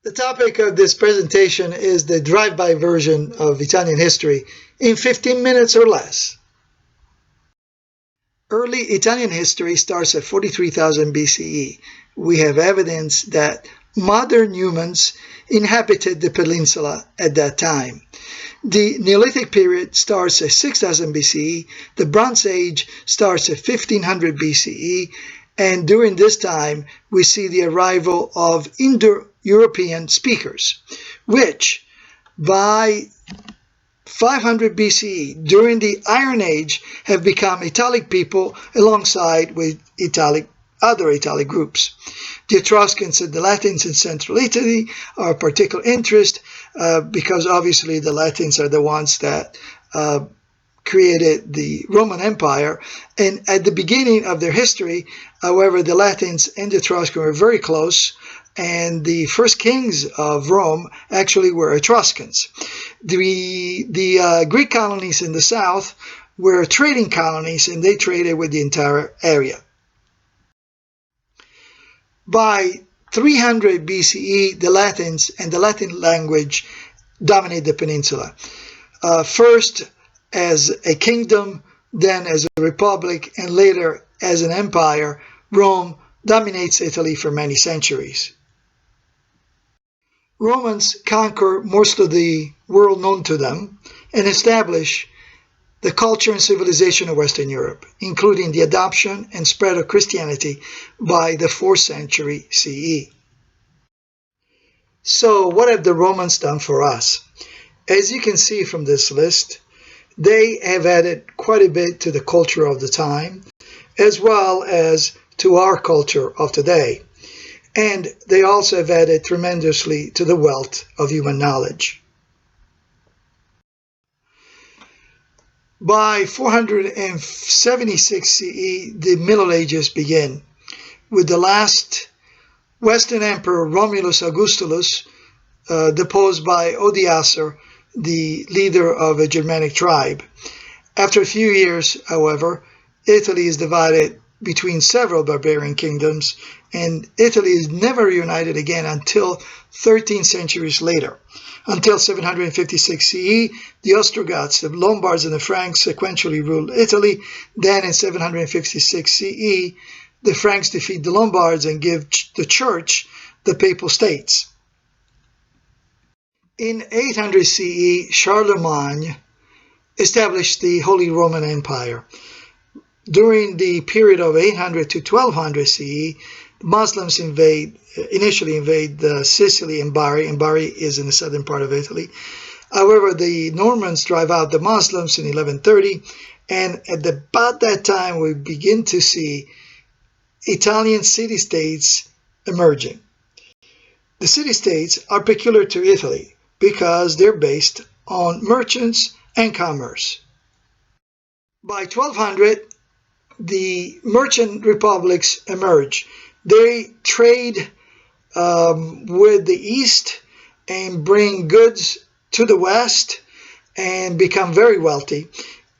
The topic of this presentation is the drive-by version of Italian history in 15 minutes or less. Early Italian history starts at 43,000 BCE. We have evidence that modern humans inhabited the peninsula at that time. The Neolithic period starts at 6000 BCE, the Bronze Age starts at 1500 BCE, and during this time we see the arrival of Indo-European speakers, which by 500 BCE, during the Iron Age, have become Italic people alongside with other Italic groups. The Etruscans and the Latins in central Italy are of particular interest because obviously the Latins are the ones that created the Roman Empire, and at the beginning of their history, however, the Latins and the Etruscans were very close, and the first kings of Rome actually were Etruscans. The Greek colonies in the south were trading colonies, and they traded with the entire area. By 300 BCE, the Latins and the Latin language dominate the peninsula. First as a kingdom, then as a republic, and later as an empire, Rome dominates Italy for many centuries. Romans conquer most of the world known to them and establish the culture and civilization of Western Europe, including the adoption and spread of Christianity by the 4th century CE. So what have the Romans done for us? As you can see from this list, they have added quite a bit to the culture of the time, as well as to our culture of today. And they also have added tremendously to the wealth of human knowledge. By 476 CE, the Middle Ages begin, with the last Western Emperor Romulus Augustulus deposed by Odoacer, the leader of a Germanic tribe. After a few years, however, Italy is divided between several barbarian kingdoms, and Italy is never reunited again until 13 centuries later. Until 756 CE, the Ostrogoths, the Lombards, and the Franks sequentially ruled Italy. Then in 756 CE, the Franks defeat the Lombards and give the Church the Papal States. In 800 CE, Charlemagne established the Holy Roman Empire. During the period of 800 to 1200 CE, Muslims initially invade Sicily and Bari, and Bari is in the southern part of Italy. However, the Normans drive out the Muslims in 1130, and at about that time we begin to see Italian city-states emerging. The city-states are peculiar to Italy because they're based on merchants and commerce. By 1200, the merchant republics emerge. They trade with the East and bring goods to the West and become very wealthy.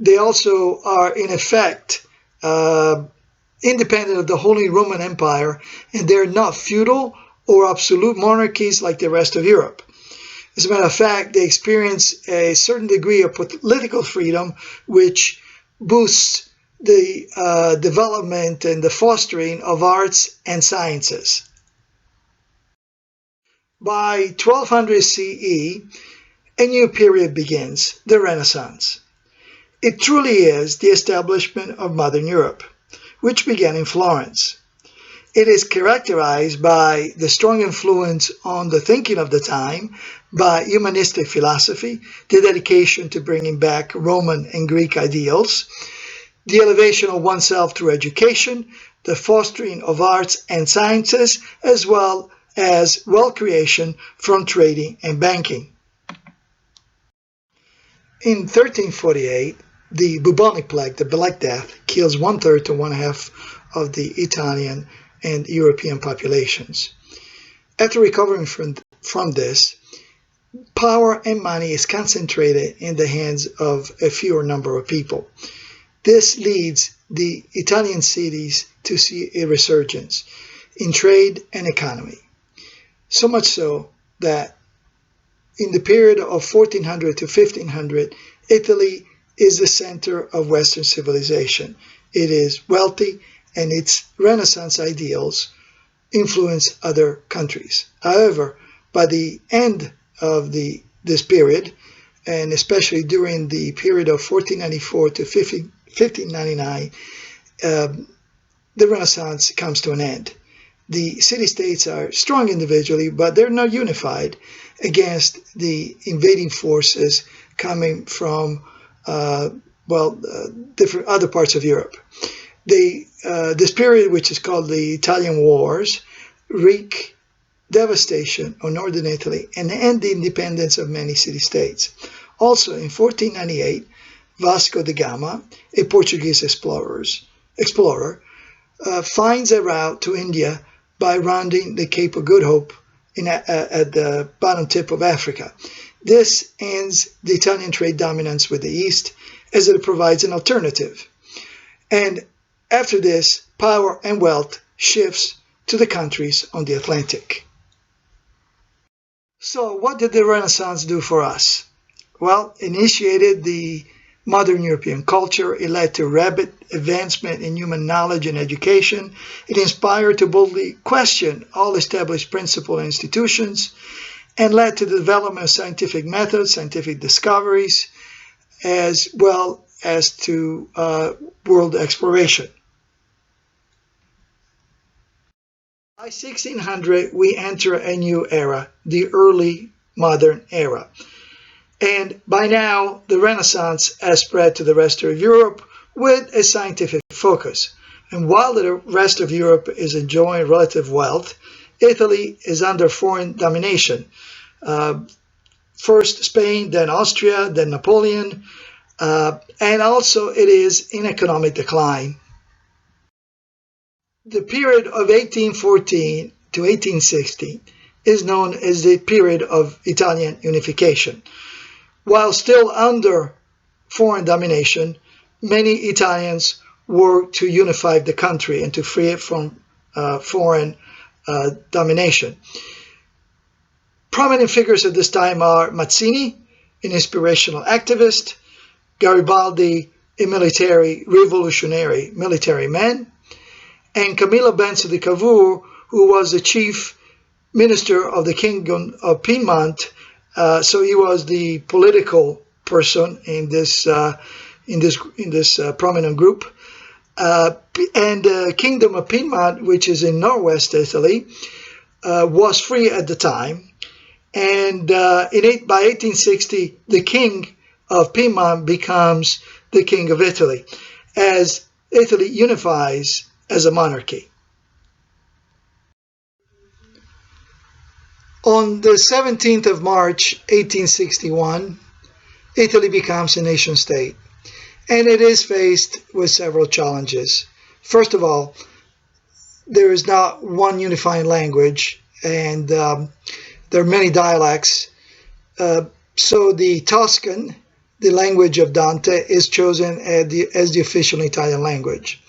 They also are, in effect, independent of the Holy Roman Empire, and they're not feudal or absolute monarchies like the rest of Europe. As a matter of fact, they experience a certain degree of political freedom, which boosts the development and the fostering of arts and sciences. By 1200 CE, a new period begins, the Renaissance. It truly is the establishment of modern Europe, which began in Florence. It is characterized by the strong influence on the thinking of the time, by humanistic philosophy, the dedication to bringing back Roman and Greek ideals, the elevation of oneself through education, the fostering of arts and sciences, as well as wealth creation from trading and banking. In 1348, the bubonic plague, the Black Death, kills 1/3 to 1/2 of the Italian and European populations. After recovering from this, power and money is concentrated in the hands of a fewer number of people. This leads the Italian cities to see a resurgence in trade and economy. So much so that in the period of 1400 to 1500, Italy is the center of Western civilization. It is wealthy, and its Renaissance ideals influence other countries. However, by the end of this period, and especially during the period of 1494 to 1599, the Renaissance comes to an end. The city-states are strong individually, but they're not unified against the invading forces coming from different other parts of Europe. This period, which is called the Italian Wars, wreak devastation on northern Italy and end the independence of many city-states. Also, in 1498, Vasco da Gama, a Portuguese explorer, finds a route to India by rounding the Cape of Good Hope at the bottom tip of Africa. This ends the Italian trade dominance with the East, as it provides an alternative. And after this, power and wealth shifts to the countries on the Atlantic. So what did the Renaissance do for us? Well, initiated the modern European culture. It led to rapid advancement in human knowledge and education. It inspired to boldly question all established principles and institutions, and led to the development of scientific methods, scientific discoveries, as well as to world exploration. By 1600, we enter a new era, the early modern era. And by now, the Renaissance has spread to the rest of Europe with a scientific focus. And while the rest of Europe is enjoying relative wealth, Italy is under foreign domination. First Spain, then Austria, then Napoleon, and also it is in economic decline. The period of 1814 to 1860 is known as the period of Italian unification. While still under foreign domination, many Italians worked to unify the country and to free it from foreign domination. Prominent figures at this time are Mazzini, an inspirational activist, Garibaldi, a revolutionary military man, and Camillo Benso di Cavour, who was the chief minister of the Kingdom of Piedmont. So he was the political person in this prominent group. And the Kingdom of Piedmont, which is in northwest Italy, was free at the time. And by 1860, the King of Piedmont becomes the King of Italy, as Italy unifies as a monarchy. On the 17th of March, 1861, Italy becomes a nation state, and it is faced with several challenges. First of all, there is not one unifying language, and there are many dialects. So the Tuscan, the language of Dante, is chosen as the official Italian language.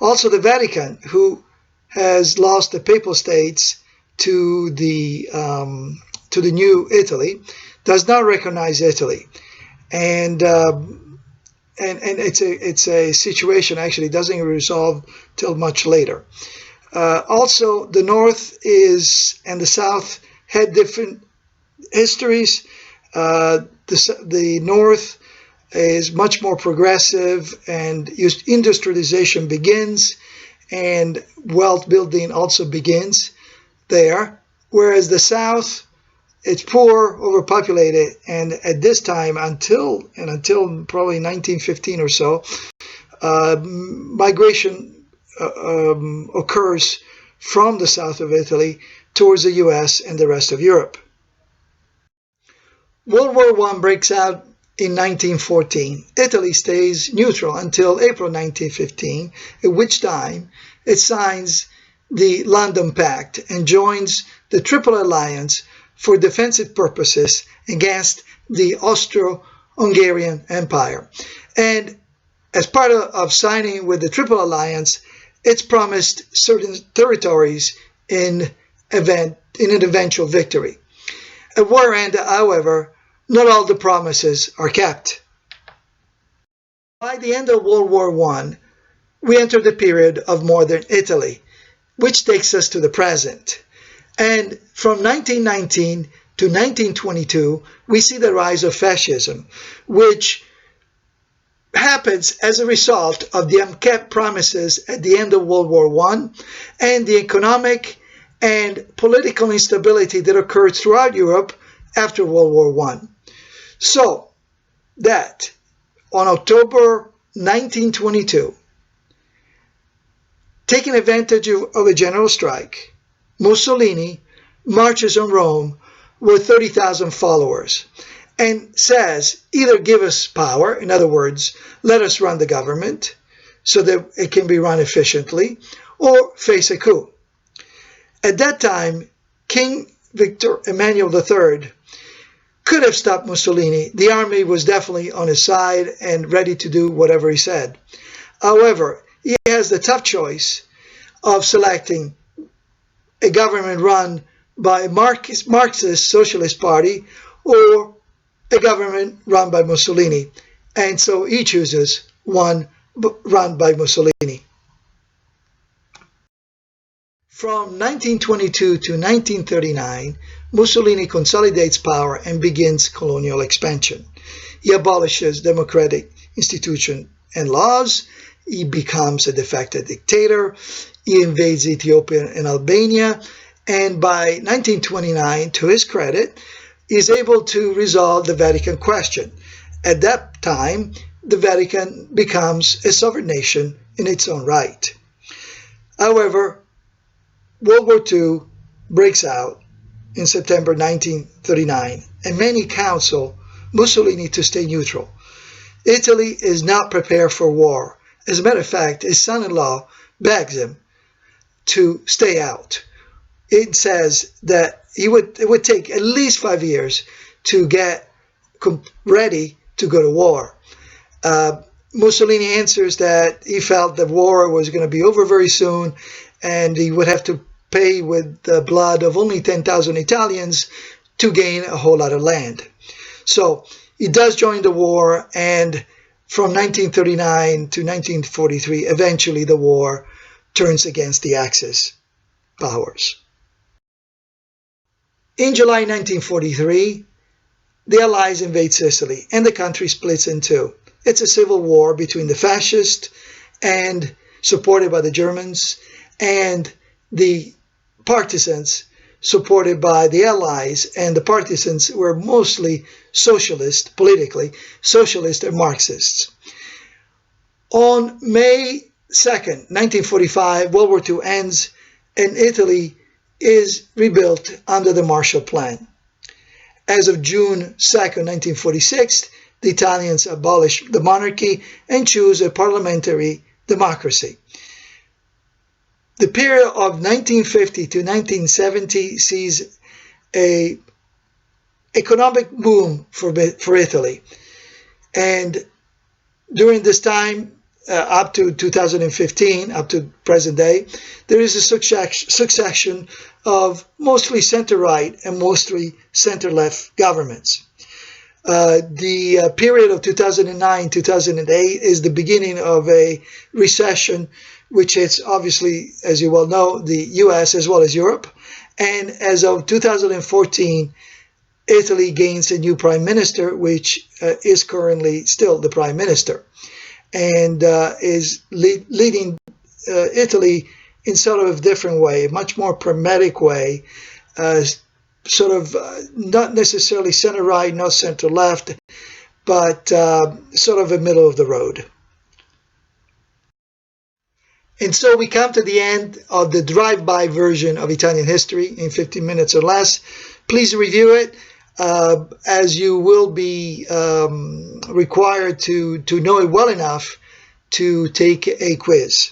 Also, the Vatican, who has lost the Papal States to the new Italy, does not recognize Italy, and it's a situation actually doesn't even resolve till much later. Also, the North and the South had different histories. The North is much more progressive, and industrialization begins, and wealth building also begins there, whereas the South, it's poor, overpopulated, and at this time, until probably 1915 or so, migration occurs from the south of Italy towards the US and the rest of Europe. World War I breaks out in 1914. Italy stays neutral until April 1915, at which time it signs the London Pact and joins the Triple Alliance for defensive purposes against the Austro-Hungarian Empire. And as part of signing with the Triple Alliance, it's promised certain territories in an eventual victory. A war ended, however, not all the promises are kept. By the end of World War I, we enter the period of modern Italy, which takes us to the present. And from 1919 to 1922, we see the rise of fascism, which happens as a result of the unkept promises at the end of World War I and the economic and political instability that occurred throughout Europe after World War I. So that on October 1922, taking advantage of a general strike, Mussolini marches on Rome with 30,000 followers and says, either give us power, in other words, let us run the government so that it can be run efficiently, or face a coup. At that time, King Victor Emmanuel III could have stopped Mussolini. The army was definitely on his side and ready to do whatever he said. However, he has the tough choice of selecting a government run by a Marxist Socialist Party or a government run by Mussolini. And so he chooses one run by Mussolini. From 1922 to 1939, Mussolini consolidates power and begins colonial expansion. He abolishes democratic institutions and laws. He becomes a de facto dictator. He invades Ethiopia and Albania. And by 1929, to his credit, he is able to resolve the Vatican question. At that time, the Vatican becomes a sovereign nation in its own right. However, World War II breaks out in September 1939, and many counsel Mussolini to stay neutral. Italy is not prepared for war. As a matter of fact, his son-in-law begs him to stay out. It says that it would take at least 5 years to get ready to go to war. Mussolini answers that he felt the war was going to be over very soon, and he would have to pay with the blood of only 10,000 Italians to gain a whole lot of land. So he does join the war, and from 1939 to 1943, eventually the war turns against the Axis powers. In July 1943, the Allies invade Sicily, and the country splits in two. It's a civil war between the fascists, and supported by the Germans, and the partisans supported by the Allies, and the partisans were mostly socialist, politically, socialist and Marxists. On May 2nd, 1945, World War II ends, and Italy is rebuilt under the Marshall Plan. As of June 2nd, 1946, the Italians abolish the monarchy and choose a parliamentary democracy. The period of 1950 to 1970 sees an economic boom for Italy. And during this time, up to 2015, up to present day, there is a succession of mostly center-right and mostly center-left governments. The period of 2009-2008 is the beginning of a recession, which is obviously, as you well know, the US as well as Europe. And as of 2014, Italy gains a new prime minister, which is currently still the prime minister, and is leading Italy in sort of a different way, a much more pragmatic way, sort of not necessarily center-right, not center-left, but sort of a middle of the road. And so we come to the end of the drive-by version of Italian history in 15 minutes or less. Please review it, as you will be required to know it well enough to take a quiz.